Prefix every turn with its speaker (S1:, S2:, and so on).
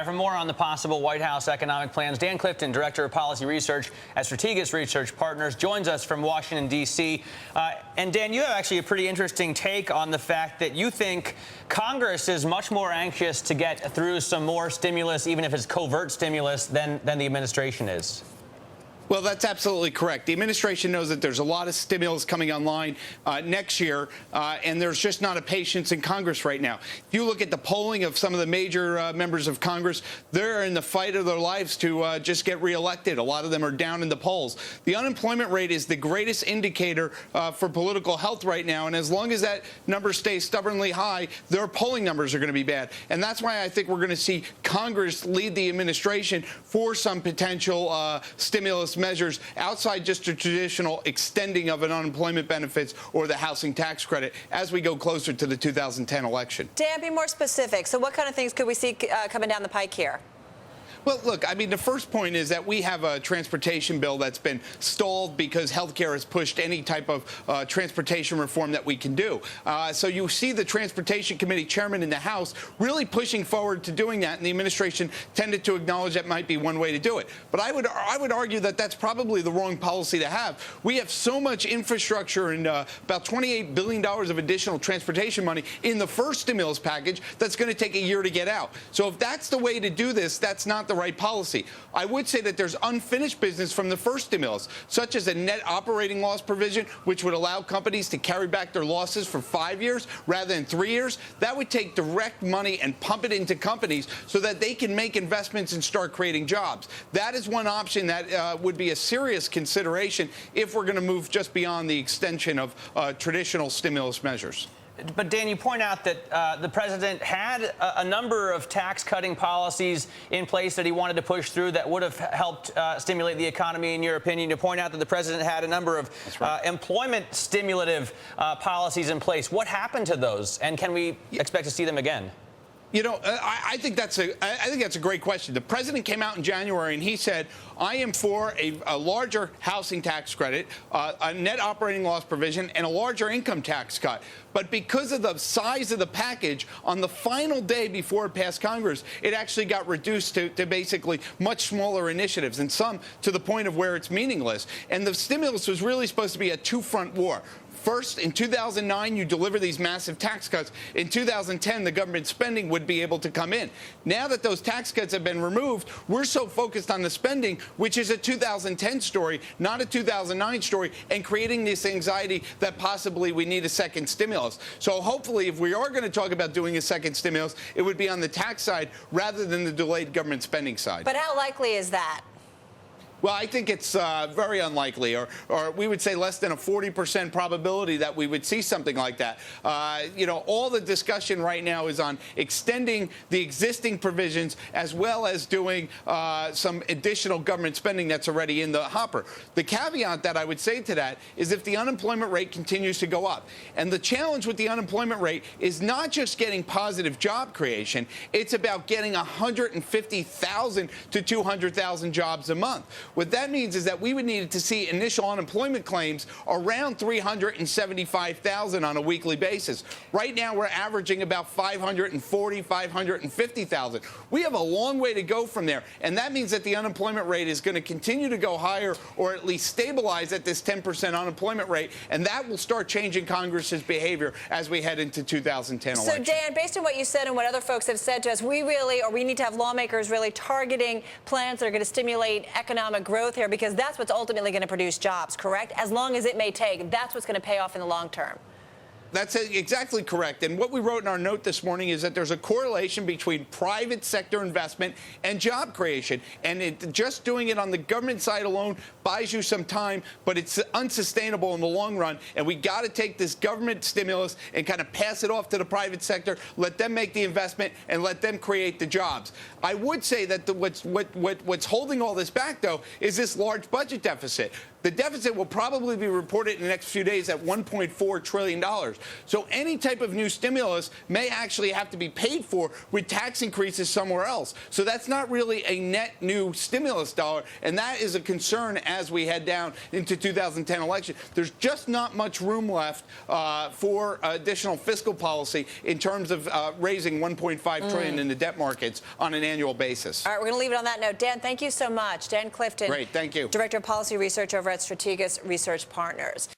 S1: For more on the possible White House economic plans, Dan Clifton, Director of Policy Research at Strategas Research Partners, joins us from Washington, D.C. And Dan, you have actually a pretty interesting take on the fact that you think Congress is much more anxious to get through some more stimulus, even if it's covert stimulus, than the administration is.
S2: Well, that's absolutely correct. The administration knows that there's a lot of stimulus coming online next year, and there's just not a patience in Congress right now. If you look at the polling of some of the major members of Congress, they're in the fight of their lives to just get reelected. A lot of them are down in the polls. The unemployment rate is the greatest indicator for political health right now, and as long as that number stays stubbornly high, their polling numbers are going to be bad. And that's why I think we're going to see Congress lead the administration for some potential stimulus measures outside just a traditional extending of an unemployment benefits or the housing tax credit as we go closer to the 2010 election.
S3: Dan, be more specific. So what kind of things could we see coming down the pike here?
S2: Well, look, I mean, the first point is that we have a transportation bill that's been stalled because healthcare has pushed any type of transportation reform that we can do. So you see the Transportation Committee chairman in the House really pushing forward to doing that, and the administration tended to acknowledge that might be one way to do it. But I would argue that that's probably the wrong policy to have. We have so much infrastructure and about $28 billion of additional transportation money in the first stimulus package that's going to take a year to get out. So if that's the way to do this, that's not the right policy. I would say that there's unfinished business from the first stimulus, such as a net operating loss provision, which would allow companies to carry back their losses for 5 years rather than 3 years. That would take direct money and pump it into companies so that they can make investments and start creating jobs. That is one option that would be a serious consideration if we're going to move just beyond the extension of traditional stimulus measures.
S1: But, Dan, you point out that the president had a number of tax-cutting policies in place that he wanted to push through that would have helped stimulate the economy, in your opinion. You point out that the president had a number of employment stimulative policies in place. What happened to those, and can we expect to see them again?
S2: You know, I think that's a great question. The president came out in January and he said, I am for a larger housing tax credit, a net operating loss provision, and a larger income tax cut. But because of the size of the package, on the final day before it passed Congress, it actually got reduced to basically much smaller initiatives, and some to the point of where it's meaningless. And the stimulus was really supposed to be a two-front war. First, in 2009, you deliver these massive tax cuts. In 2010, the government spending would be able to come in. Now that those tax cuts have been removed, we're so focused on the spending, which is a 2010 story, not a 2009 story, and creating this anxiety that possibly we need a second stimulus. So hopefully, if we are going to talk about doing a second stimulus, it would be on the tax side rather than the delayed government spending side.
S3: But how likely is that?
S2: Well, I think it's very unlikely, or we would say less than a 40% probability that we would see something like that. You know, all the discussion right now is on extending the existing provisions as well as doing some additional government spending that's already in the hopper. The caveat that I would say to that is if the unemployment rate continues to go up. And the challenge with the unemployment rate is not just getting positive job creation, it's about getting 150,000 to 200,000 jobs a month. What that means is that we would need to see initial unemployment claims around 375,000 on a weekly basis. Right now, we're averaging about 540, 550,000. We have a long way to go from there, and that means that the unemployment rate is going to continue to go higher or at least stabilize at this 10% unemployment rate, and that will start changing Congress's behavior as we head into 2010 election.
S3: So, Dan, based on what you said and what other folks have said to us, we need to have lawmakers really targeting plans that are going to stimulate economic growth here, because that's what's ultimately going to produce jobs, correct? As long as it may take, that's what's going to pay off in the long term.
S2: That's exactly correct. And what we wrote in our note this morning is that there's a correlation between private sector investment and job creation. And just doing it on the government side alone buys you some time, but it's unsustainable in the long run. And we got to take this government stimulus and kind of pass it off to the private sector, let them make the investment, and let them create the jobs. I would say that what's holding all this back, though, is this large budget deficit. the deficit will probably be reported in the next few days at $1.4 trillion. So any type of new stimulus may actually have to be paid for with tax increases somewhere else. So that's not really a net new stimulus dollar, and that is a concern as we head down into 2010 election. There's just not much room left for additional fiscal policy in terms of raising $1.5 trillion in the debt markets on an annual basis.
S3: All right, we're going to leave it on that note. Dan, thank you so much. Dan Clifton.
S2: Great, thank you.
S3: Director of Policy Research over at Strategas Research Partners.